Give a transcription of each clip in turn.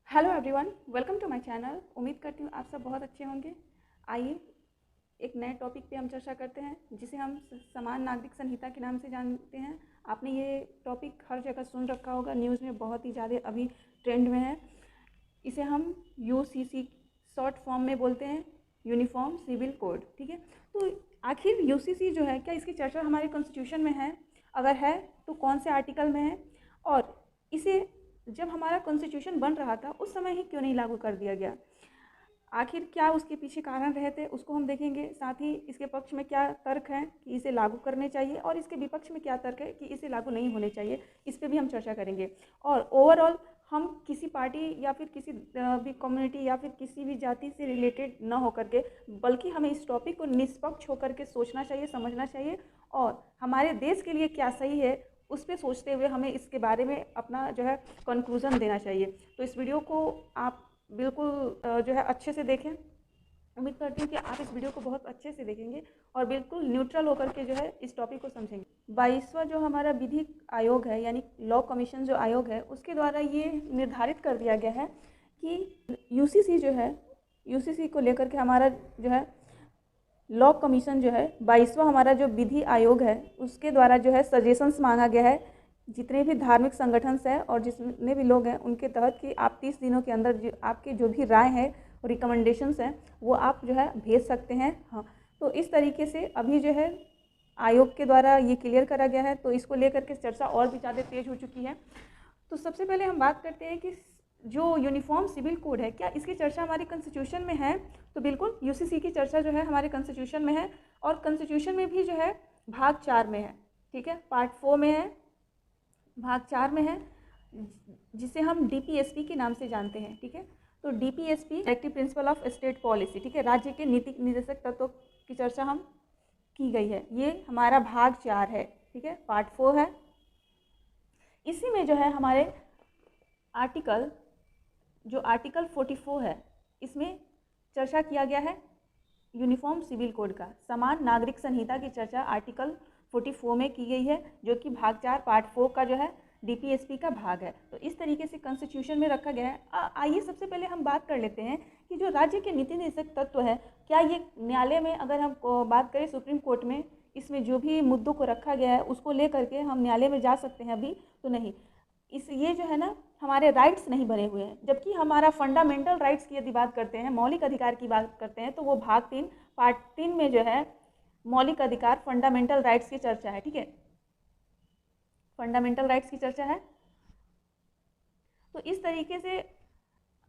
Hello everyone, welcome to my channel. उम्मीद करती हूँ आप सब बहुत अच्छे होंगे। आइए एक नए टॉपिक पे हम चर्चा करते हैं जिसे हम समान नागरिक संहिता के नाम से जानते हैं। आपने ये टॉपिक हर जगह सुन रखा होगा, न्यूज़ में बहुत ही ज़्यादा अभी ट्रेंड में है। इसे हम यूसीसी शॉर्ट फॉर्म में बोलते हैं, यूनिफॉर्म सिविल कोड। ठीक है, तो आखिर यूसीसी जो है, क्या इसकी चर्चा हमारे कॉन्स्टिट्यूशन में है? अगर है तो कौन से आर्टिकल में है, और इसे जब हमारा कॉन्स्टिट्यूशन बन रहा था उस समय ही क्यों नहीं लागू कर दिया गया? आखिर क्या उसके पीछे कारण रहे थे, उसको हम देखेंगे। साथ ही इसके पक्ष में क्या तर्क हैं कि इसे लागू करने चाहिए, और इसके विपक्ष में क्या तर्क है कि इसे लागू नहीं होने चाहिए। इस पर भी हम चर्चा करेंगे। और ओवरऑल हम किसी पार्टी या फिर किसी भी कम्युनिटी या फिर किसी भी जाति से रिलेटेड न होकर के, बल्कि हमें इस टॉपिक को निष्पक्ष होकर के सोचना चाहिए, समझना चाहिए, और हमारे देश के लिए क्या सही है उस पर सोचते हुए हमें इसके बारे में अपना जो है कंक्लूज़न देना चाहिए। तो इस वीडियो को आप बिल्कुल जो है अच्छे से देखें। उम्मीद करती हूँ कि आप इस वीडियो को बहुत अच्छे से देखेंगे और बिल्कुल न्यूट्रल होकर के जो है इस टॉपिक को समझेंगे। 22वां जो हमारा विधिक आयोग है, यानी लॉ कमीशन जो आयोग है, उसके द्वारा ये निर्धारित कर दिया गया है कि यूसीसी जो है, यूसीसी को लेकर के हमारा जो है लॉ कमीशन जो है 22वां हमारा जो विधि आयोग है, उसके द्वारा जो है सजेशंस मांगा गया है जितने भी धार्मिक संगठन हैं और जितने भी लोग हैं उनके तहत कि आप 30 दिनों के अंदर जो आपकी जो भी राय है और रिकमेंडेशंस हैं वो आप जो है भेज सकते हैं। हाँ, तो इस तरीके से अभी जो है आयोग के द्वारा ये क्लियर करा गया है, तो इसको लेकर के चर्चा और भी ज़्यादा तेज हो चुकी है। तो सबसे पहले हम बात करते हैं कि जो यूनिफॉर्म सिविल कोड है, क्या इसकी चर्चा हमारे कॉन्स्टिट्यूशन में है? तो बिल्कुल, यूसीसी की चर्चा जो है हमारे कॉन्स्टिट्यूशन में है, और कॉन्स्टिट्यूशन में भी जो है भाग 4 में है। ठीक है, पार्ट 4 में है, भाग 4 में है, जिसे हम डीपीएसपी के नाम से जानते हैं। ठीक है, तो DPSP directive principle of state policy, ठीक है, राज्य के नीति निर्देशक तत्वों की चर्चा हम की गई है। ये हमारा भाग 4 है। ठीक है, पार्ट 4 है। इसी में जो है हमारे आर्टिकल, जो आर्टिकल 44 है, इसमें चर्चा किया गया है यूनिफॉर्म सिविल कोड का। समान नागरिक संहिता की चर्चा आर्टिकल 44 में की गई है, जो कि भाग 4 पार्ट 4 का जो है डीपीएसपी का भाग है। तो इस तरीके से कॉन्स्टिट्यूशन में रखा गया है। आइए सबसे पहले हम बात कर लेते हैं कि जो राज्य के नीति निर्देशक तत्व है, क्या ये न्यायालय में, अगर हम बात करें सुप्रीम कोर्ट में, इसमें जो भी मुद्दों को रखा गया है उसको लेकर के हम न्यायालय में जा सकते हैं? अभी तो नहीं। ये जो है ना, हमारे राइट्स नहीं बने हुए हैं। जबकि हमारा फंडामेंटल राइट्स की यदि बात करते हैं, मौलिक अधिकार की बात करते हैं, तो वो भाग 3 पार्ट 3 में जो है मौलिक अधिकार, फंडामेंटल राइट्स की चर्चा है। ठीक है, फंडामेंटल राइट्स की चर्चा है। तो इस तरीके से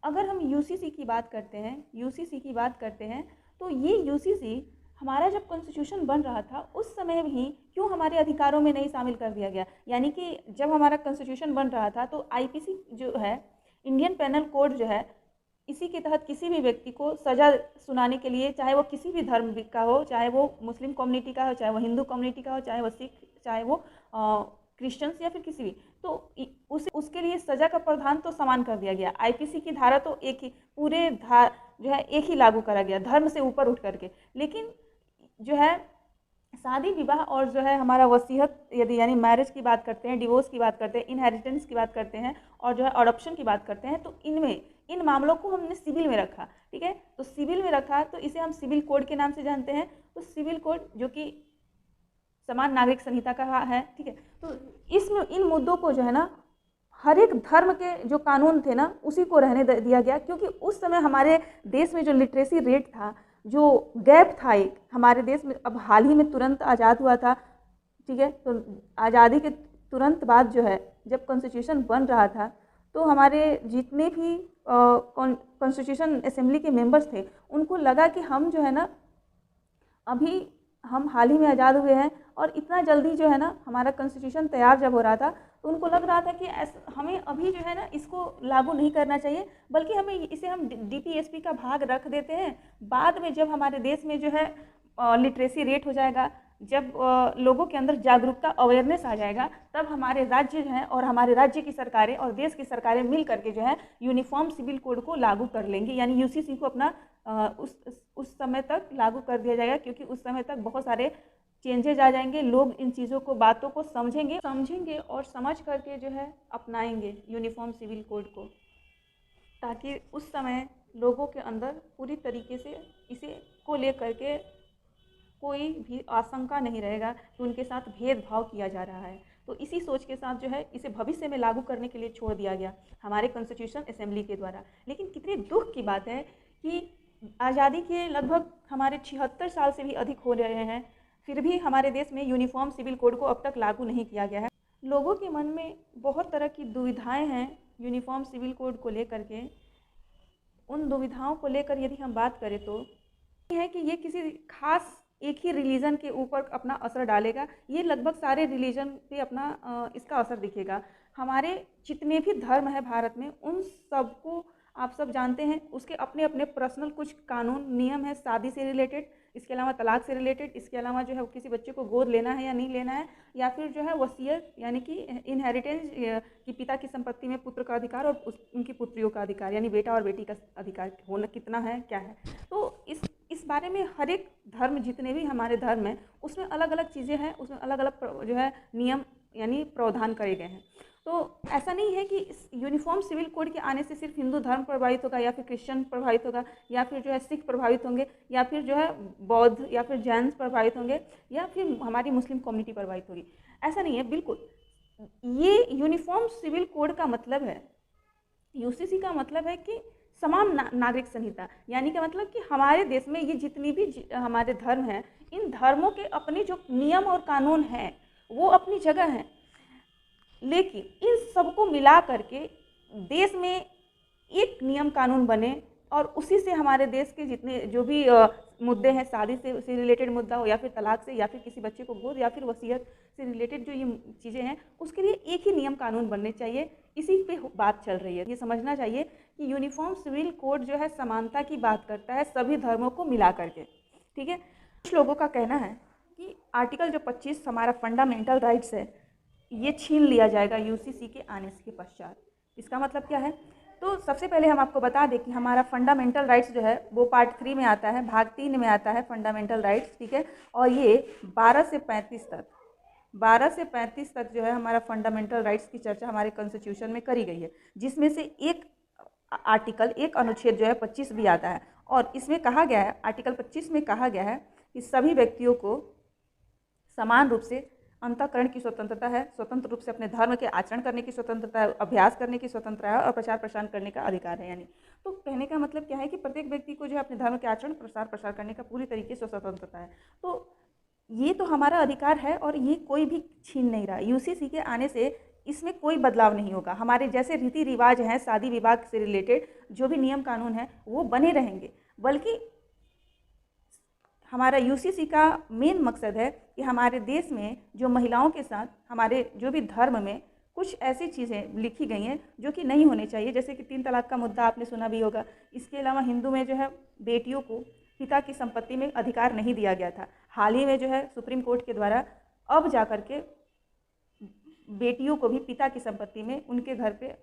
अगर हम यूसीसी की बात करते हैं, यूसीसी की बात करते हैं, तो ये यूसीसी हमारा जब कॉन्स्टिट्यूशन बन रहा था उस समय भी क्यों हमारे अधिकारों में नहीं शामिल कर दिया गया? यानी कि जब हमारा कॉन्स्टिट्यूशन बन रहा था तो आईपीसी जो है, इंडियन पेनल कोड जो है, इसी के तहत किसी भी व्यक्ति को सज़ा सुनाने के लिए, चाहे वो किसी भी धर्म का हो, चाहे वो मुस्लिम कम्युनिटी का हो, चाहे वो हिंदू कम्युनिटी का हो, चाहे वो सिख, चाहे वो क्रिश्चियंस या फिर किसी भी, तो उसके लिए सज़ा का प्रावधान तो समान कर दिया गया। आईपीसी की धारा तो एक ही, पूरे जो है एक ही लागू करा गया, धर्म से ऊपर उठ करके। लेकिन जो है शादी विवाह और जो है हमारा वसीयत, यदि यानी मैरिज की बात करते हैं, डिवोर्स की बात करते हैं, इनहेरिटेंस की बात करते हैं, और जो है अडॉप्शन की बात करते हैं, तो इनमें इन मामलों को हमने सिविल में रखा। ठीक है, तो सिविल में रखा, तो इसे हम सिविल कोड के नाम से जानते हैं। तो सिविल कोड जो कि समान नागरिक संहिता का है। ठीक है, तो इसमें इन मुद्दों को जो है ना, हर एक धर्म के जो कानून थे ना उसी को रहने दिया गया, क्योंकि उस समय हमारे देश में जो लिटरेसी रेट था, जो गैप था एक हमारे देश में, अब हाल ही में तुरंत आज़ाद हुआ था। ठीक है, तो आज़ादी के तुरंत बाद जो है जब कॉन्स्टिट्यूशन बन रहा था, तो हमारे जितने भी कॉन्स्टिट्यूशन असेंबली के मेंबर्स थे, उनको लगा कि हम जो है ना, अभी हम हाल ही में आज़ाद हुए हैं, और इतना जल्दी जो है ना हमारा कॉन्स्टिट्यूशन तैयार जब हो रहा था, तो उनको लग रहा था कि हमें अभी जो है ना इसको लागू नहीं करना चाहिए, बल्कि हमें इसे हम डीपीएसपी का भाग रख देते हैं। बाद में जब हमारे देश में जो है लिटरेसी रेट हो जाएगा, जब लोगों के अंदर जागरूकता, अवेयरनेस आ जाएगा, तब हमारे राज्य जो है और हमारे राज्य की सरकारें और देश की सरकारें मिल करके जो है यूनिफॉर्म सिविल कोड को लागू कर लेंगी। यानी यूसीसी को अपना उस समय तक लागू कर दिया जाएगा, क्योंकि उस समय तक बहुत सारे चेंजेज आ जाएंगे। लोग इन चीज़ों को, बातों को समझेंगे और समझ करके जो है अपनाएंगे यूनिफॉर्म सिविल कोड को। ताकि उस समय लोगों के अंदर पूरी तरीके से इसे को लेकर के कोई भी आशंका नहीं रहेगा कि उनके साथ भेदभाव किया जा रहा है। तो इसी सोच के साथ जो है इसे भविष्य में लागू करने के लिए छोड़ दिया गया हमारे कॉन्स्टिट्यूशन असेंबली के द्वारा। लेकिन कितने दुख की बात है कि आज़ादी के लगभग हमारे 76 साल से भी अधिक हो रहे हैं, फिर भी हमारे देश में यूनिफॉर्म सिविल कोड को अब तक लागू नहीं किया गया है। लोगों के मन में बहुत तरह की दुविधाएं हैं यूनिफॉर्म सिविल कोड को लेकर के। उन दुविधाओं को लेकर यदि हम बात करें तो है कि ये किसी खास एक ही रिलीजन के ऊपर अपना असर डालेगा, ये लगभग सारे रिलीजन पे अपना इसका असर दिखेगा। हमारे जितने भी धर्म है भारत में, उन सबको आप सब जानते हैं उसके अपने अपने पर्सनल कुछ कानून नियम है शादी से रिलेटेड, इसके अलावा तलाक से रिलेटेड, इसके अलावा जो है किसी बच्चे को गोद लेना है या नहीं लेना है, या फिर जो है वसीयत यानी कि इनहेरिटेंस कि पिता की संपत्ति में पुत्र का अधिकार और उनकी पुत्रियों का अधिकार यानी बेटा और बेटी का अधिकार होना कितना है क्या है। तो इस बारे में हर एक धर्म जितने भी हमारे धर्म हैं उसमें अलग अलग चीज़ें हैं, उसमें अलग अलग जो है नियम यानी प्रावधान करे गए हैं। तो ऐसा नहीं है कि इस यूनिफॉर्म सिविल कोड के आने से सिर्फ हिंदू धर्म प्रभावित होगा या फिर क्रिश्चियन प्रभावित होगा या फिर जो है सिख प्रभावित होंगे या फिर जो है बौद्ध या फिर जैन प्रभावित होंगे या फिर हमारी मुस्लिम कम्युनिटी प्रभावित होगी। ऐसा नहीं है बिल्कुल। ये यूनिफॉर्म सिविल कोड का मतलब है, यूसीसी का मतलब है कि समान नागरिक संहिता, यानी कि मतलब कि हमारे देश में ये जितनी भी हमारे धर्म हैं, इन धर्मों के अपने जो नियम और कानून हैं वो अपनी जगह हैं, लेकिन इन सबको मिला करके देश में एक नियम कानून बने और उसी से हमारे देश के जितने जो भी मुद्दे हैं, शादी से रिलेटेड मुद्दा हो या फिर तलाक से या फिर किसी बच्चे को गोद या फिर वसीयत से रिलेटेड जो ये चीज़ें हैं, उसके लिए एक ही नियम कानून बनने चाहिए। इसी पे बात चल रही है। ये समझना चाहिए कि यूनिफॉर्म सिविल कोड जो है समानता की बात करता है सभी धर्मों को मिला करके, ठीक है। कुछ लोगों का कहना है कि आर्टिकल जो 25 हमारा फंडामेंटल राइट्स है ये छीन लिया जाएगा यूसीसी के आने के पश्चात। इसका मतलब क्या है? तो सबसे पहले हम आपको बता दें कि हमारा फंडामेंटल राइट्स जो है वो पार्ट 3 में आता है, भाग 3 में आता है फंडामेंटल राइट्स, ठीक है। और ये 12 से 35 तक जो है हमारा फंडामेंटल राइट्स की चर्चा हमारे कॉन्स्टिट्यूशन में करी गई है, जिसमें से एक आर्टिकल, एक अनुच्छेद जो है 25 भी आता है। और इसमें कहा गया है, आर्टिकल 25 में कहा गया है कि सभी व्यक्तियों को समान रूप से अंतःकरण की स्वतंत्रता है, स्वतंत्र रूप से अपने धर्म के आचरण करने की स्वतंत्रता है, अभ्यास करने की स्वतंत्रता है और प्रचार प्रसार करने का अधिकार है। यानी तो कहने का मतलब क्या है कि प्रत्येक व्यक्ति को जो है अपने धर्म के आचरण प्रसार प्रसार करने का पूरी तरीके से स्वतंत्रता है। तो ये तो हमारा अधिकार है और ये कोई भी छीन नहीं रहा। यूसीसी के आने से इसमें कोई बदलाव नहीं होगा। हमारे जैसे रीति रिवाज हैं, शादी विवाह से रिलेटेड जो भी नियम कानून हैं वो बने रहेंगे, बल्कि हमारा यूसीसी का मेन मकसद है कि हमारे देश में जो महिलाओं के साथ हमारे जो भी धर्म में कुछ ऐसी चीज़ें लिखी गई हैं जो कि नहीं होनी चाहिए, जैसे कि 3 तलाक का मुद्दा आपने सुना भी होगा। इसके अलावा हिंदू में जो है बेटियों को पिता की संपत्ति में अधिकार नहीं दिया गया था। हाल ही में जो है सुप्रीम कोर्ट के द्वारा अब जा कर के बेटियों को भी पिता की संपत्ति में उनके घर पे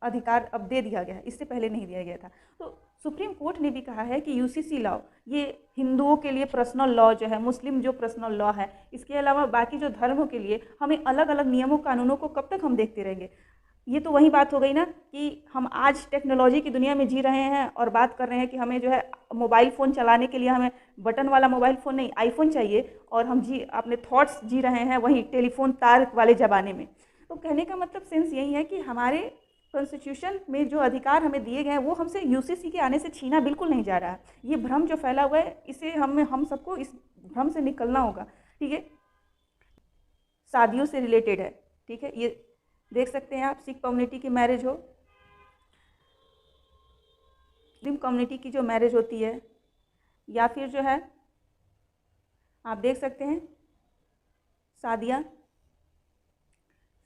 अधिकार अब दे दिया गया है, इससे पहले नहीं दिया गया था। तो सुप्रीम कोर्ट ने भी कहा है कि यूसीसी लॉ ये हिंदुओं के लिए पर्सनल लॉ जो है, मुस्लिम जो पर्सनल लॉ है, इसके अलावा बाकी जो धर्मों के लिए हमें अलग अलग नियमों कानूनों को कब तक हम देखते रहेंगे। ये तो वही बात हो गई ना कि हम आज टेक्नोलॉजी की दुनिया में जी रहे हैं और बात कर रहे हैं कि हमें जो है मोबाइल फ़ोन चलाने के लिए हमें बटन वाला मोबाइल फ़ोन नहीं, आईफोन चाहिए, और हम अपने थॉट्स जी रहे हैं वही टेलीफोन तार वाले ज़माने में। तो कहने का मतलब सेंस यही है कि हमारे कॉन्स्टिट्यूशन में जो अधिकार हमें दिए गए हैं वो हमसे यूसीसी के आने से छीना बिल्कुल नहीं जा रहा है। ये भ्रम जो फैला हुआ है इसे हम सबको इस भ्रम से निकलना होगा, ठीक है। शादियों से रिलेटेड है, ठीक है। ये देख सकते हैं आप, सिख कम्युनिटी की मैरिज हो, मुस्लिम कम्युनिटी की जो मैरिज होती है, या फिर जो है आप देख सकते हैं शादियाँ,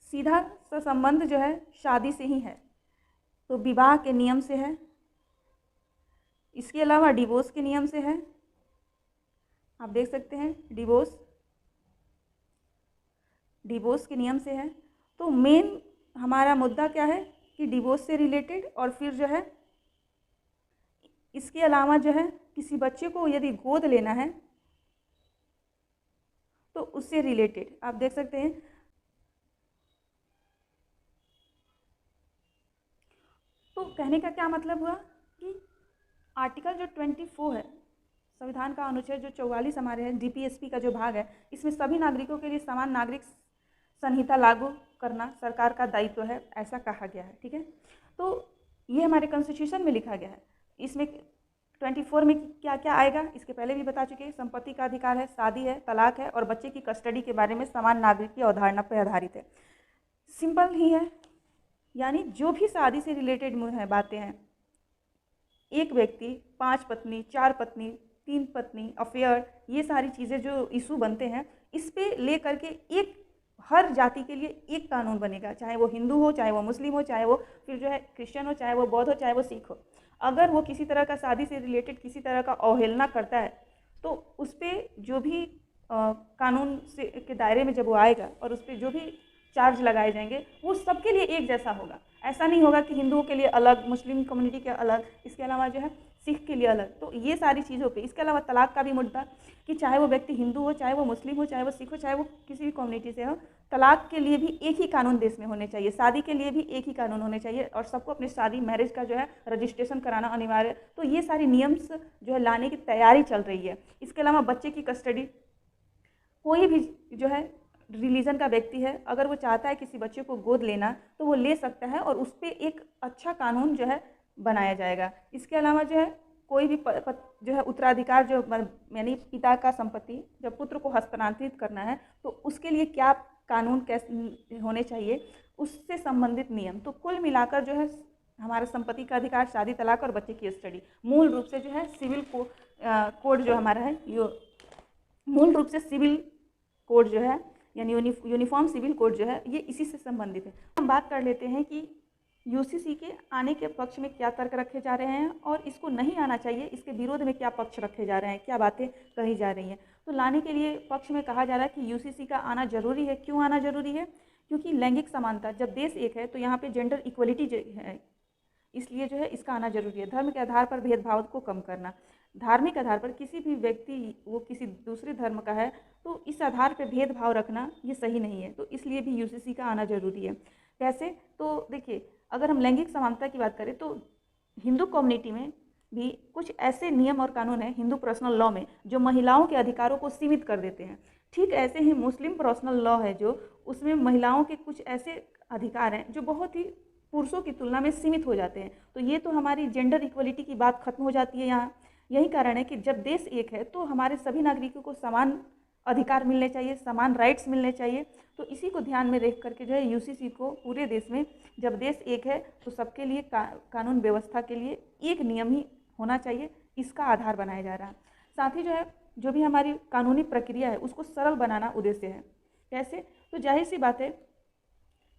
सीधा सा संबंध जो है शादी से ही है, तो विवाह के नियम से है। इसके अलावा डिवोर्स के नियम से है, आप देख सकते हैं डिवोर्स के नियम से है। तो मेन हमारा मुद्दा क्या है कि डिवोर्स से रिलेटेड, और फिर जो है इसके अलावा जो है किसी बच्चे को यदि गोद लेना है तो उससे रिलेटेड आप देख सकते हैं। तो कहने का क्या मतलब हुआ कि आर्टिकल जो 24 है संविधान का अनुच्छेद जो 44 हमारे है, DPSP का जो भाग है, इसमें सभी नागरिकों के लिए समान नागरिक संहिता लागू करना सरकार का दायित्व है, ऐसा कहा गया है। ठीक है, तो ये हमारे कॉन्स्टिट्यूशन में लिखा गया है। इसमें 24 में क्या क्या आएगा, इसके पहले भी बता चुके हैं। संपत्ति का अधिकार है, शादी है, तलाक है और बच्चे की कस्टडी के बारे में समान नागरिक की अवधारणा पर आधारित है। सिंपल ही है, यानी जो भी शादी से रिलेटेड है बातें हैं, एक व्यक्ति 5 पत्नी, 4 पत्नी, 3 पत्नी, अफेयर, ये सारी चीज़ें जो इशू बनते हैं, इस पे ले करके एक हर जाति के लिए एक कानून बनेगा, चाहे वो हिंदू हो, चाहे वो मुस्लिम हो, चाहे वो फिर जो है क्रिश्चियन हो, चाहे वो बौद्ध हो, चाहे वो सिख हो। अगर वो किसी तरह का शादी से रिलेटेड किसी तरह का अवहेलना करता है तो उस पर जो भी कानून से के दायरे में जब वो आएगा और उस पर जो भी चार्ज लगाए जाएंगे वो सबके लिए एक जैसा होगा। ऐसा नहीं होगा कि हिंदुओं के लिए अलग, मुस्लिम कम्युनिटी के अलग, इसके अलावा जो है सिख के लिए अलग। तो ये सारी चीज़ों पे, इसके अलावा तलाक का भी मुद्दा कि चाहे वो व्यक्ति हिंदू हो, चाहे वो मुस्लिम हो, चाहे वो सिख हो, चाहे वो किसी भी कम्युनिटी से हो, तलाक के लिए भी एक ही कानून देश में होने चाहिए, शादी के लिए भी एक ही कानून होने चाहिए और सबको अपनी शादी मैरिज का जो है रजिस्ट्रेशन कराना अनिवार्य। तो ये सारी नियम्स जो है लाने की तैयारी चल रही है। इसके अलावा बच्चे की कस्टडी, कोई भी जो है रिलीजन का व्यक्ति है, अगर वो चाहता है किसी बच्चे को गोद लेना तो वो ले सकता है और उस पर एक अच्छा कानून जो है बनाया जाएगा। इसके अलावा जो है कोई भी जो है उत्तराधिकार, जो यानी पिता का संपत्ति जब पुत्र को हस्तांतरित करना है तो उसके लिए क्या कानून कैसे होने चाहिए, उससे संबंधित नियम। तो कुल मिलाकर जो है हमारा संपत्ति का अधिकार, शादी, तलाक और बच्चे की स्टडी मूल रूप से जो है सिविल कोड जो हमारा है, मूल रूप से सिविल कोड जो है यानी यूनिफॉर्म सिविल कोड जो है ये इसी से संबंधित है। हम बात कर लेते हैं कि यूसीसी के आने के पक्ष में क्या तर्क रखे जा रहे हैं और इसको नहीं आना चाहिए, इसके विरोध में क्या पक्ष रखे जा रहे हैं, क्या बातें कही जा रही हैं। तो लाने के लिए पक्ष में कहा जा रहा है कि यूसीसी का आना जरूरी है। क्यों आना जरूरी है? क्योंकि लैंगिक समानता, जब देश एक है तो यहाँ पे जेंडर इक्वलिटी है, इसलिए जो है इसका आना जरूरी है। धर्म के आधार पर भेदभाव को कम करना, धार्मिक आधार पर किसी भी व्यक्ति वो किसी दूसरे धर्म का है तो इस आधार पर भेदभाव रखना ये सही नहीं है, तो इसलिए भी यूसीसी का आना जरूरी है। कैसे? तो देखिए, अगर हम लैंगिक समानता की बात करें तो हिंदू कम्युनिटी में भी कुछ ऐसे नियम और कानून हैं हिंदू पर्सनल लॉ में जो महिलाओं के अधिकारों को सीमित कर देते हैं। ठीक ऐसे ही मुस्लिम पर्सनल लॉ है जो उसमें महिलाओं के कुछ ऐसे अधिकार हैं जो बहुत ही पुरुषों की तुलना में सीमित हो जाते हैं। तो ये तो हमारी जेंडर इक्वलिटी की बात खत्म हो जाती है यहाँ। यही कारण है कि जब देश एक है तो हमारे सभी नागरिकों को समान अधिकार मिलने चाहिए, समान राइट्स मिलने चाहिए। तो इसी को ध्यान में रख करके जो है यूसीसी को पूरे देश में, जब देश एक है तो सबके लिए कानून व्यवस्था के लिए एक नियम ही होना चाहिए, इसका आधार बनाया जा रहा है। साथ ही जो है जो भी हमारी कानूनी प्रक्रिया है उसको सरल बनाना उद्देश्य है। कैसे? तो जाहिर सी बात है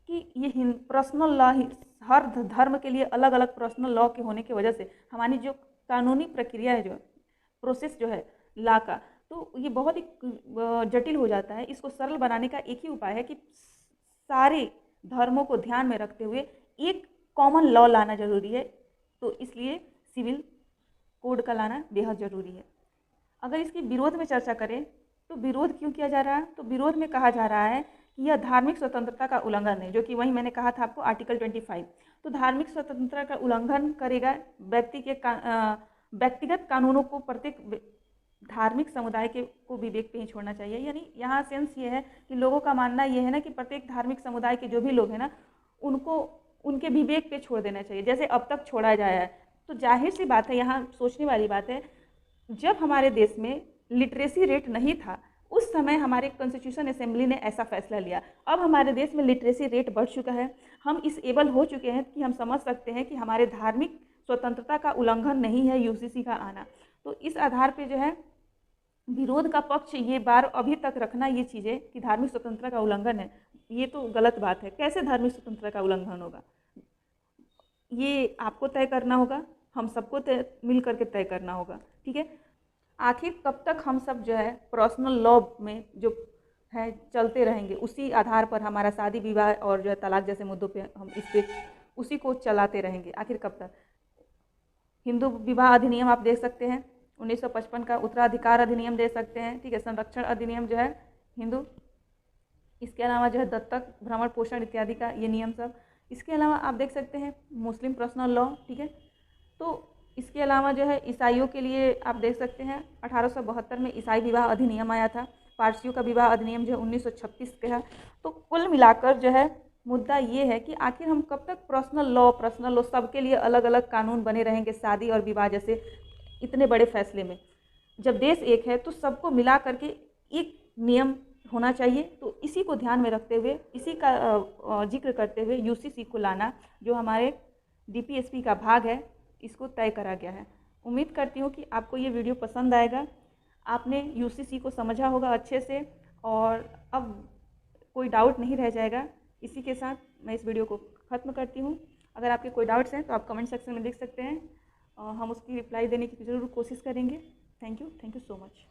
कि ये पर्सनल लॉ ही हर धर्म के लिए अलग अलग पर्सनल लॉ के होने की वजह से हमारी जो कानूनी प्रक्रिया है, जो प्रोसेस जो है लॉ का, तो ये बहुत ही जटिल हो जाता है। इसको सरल बनाने का एक ही उपाय है कि सारे धर्मों को ध्यान में रखते हुए एक कॉमन लॉ लाना जरूरी है। तो इसलिए सिविल कोड का लाना बेहद ज़रूरी है। अगर इसकी विरोध में चर्चा करें तो विरोध क्यों किया जा रहा है? तो विरोध में कहा जा रहा है कि यह धार्मिक स्वतंत्रता का उल्लंघन है, जो कि वही मैंने कहा था आपको आर्टिकल 25। तो धार्मिक स्वतंत्रता का उल्लंघन करेगा, व्यक्तिगत कानूनों को प्रत्येक धार्मिक समुदाय को विवेक पे ही छोड़ना चाहिए। यानी यहाँ सेंस ये है कि लोगों का मानना ये है ना कि प्रत्येक धार्मिक समुदाय के जो भी लोग हैं ना, उनको उनके विवेक पे छोड़ देना चाहिए, जैसे अब तक छोड़ा जाया है। तो जाहिर सी बात है, यहाँ सोचने वाली बात है, जब हमारे देश में लिटरेसी रेट नहीं था उस समय हमारे कॉन्स्टिट्यूशन असेंबली ने ऐसा फैसला लिया। अब हमारे देश में लिटरेसी रेट बढ़ चुका है, हम इस एबल हो चुके हैं कि हम समझ सकते हैं कि हमारे धार्मिक स्वतंत्रता का उल्लंघन नहीं है यूसीसी का आना। तो इस आधार पे जो है विरोध का पक्ष ये बार अभी तक रखना ये चीज़ें कि धार्मिक स्वतंत्रता का उल्लंघन है, ये तो गलत बात है। कैसे धार्मिक स्वतंत्रता का उल्लंघन होगा, ये आपको तय करना होगा, हम सबको मिल करके तय करना होगा। ठीक है, आखिर कब तक हम सब जो है पर्सनल लॉ में जो है चलते रहेंगे, उसी आधार पर हमारा शादी विवाह और जो है तलाक जैसे मुद्दों पे हम इस पे उसी को चलाते रहेंगे, आखिर कब तक? हिंदू विवाह अधिनियम आप देख सकते हैं 1955 का, उत्तराधिकार अधिनियम दे सकते हैं, ठीक है, संरक्षण अधिनियम जो है हिंदू, इसके अलावा जो है दत्तक, भ्रमण पोषण इत्यादि का ये नियम सब, इसके अलावा आप देख सकते हैं मुस्लिम पर्सनल लॉ, ठीक है। तो इसके अलावा जो है ईसाइयों के लिए आप देख सकते हैं 1872 में ईसाई विवाह अधिनियम आया था। पारसियों का विवाह अधिनियम जो है 1936 का है। तो कुल मिलाकर जो है मुद्दा ये है कि आखिर हम कब तक पर्सनल लॉ सबके लिए अलग अलग कानून बने रहेंगे शादी और विवाह जैसे इतने बड़े फैसले में। जब देश एक है तो सबको मिला करके एक नियम होना चाहिए। तो इसी को ध्यान में रखते हुए, इसी का जिक्र करते हुए यूसीसी को लाना, जो हमारे डीपीएसपी का भाग है, इसको तय करा गया है। उम्मीद करती हूँ कि आपको ये वीडियो पसंद आएगा। आपने यूसीसी को समझा होगा अच्छे से और अब कोई डाउट नहीं रह जाएगा। इसी के साथ मैं इस वीडियो को ख़त्म करती हूँ। अगर आपके कोई डाउट्स हैं तो आप कमेंट सेक्शन में लिख सकते हैं और हम उसकी रिप्लाई देने की ज़रूर कोशिश करेंगे। Thank you so much.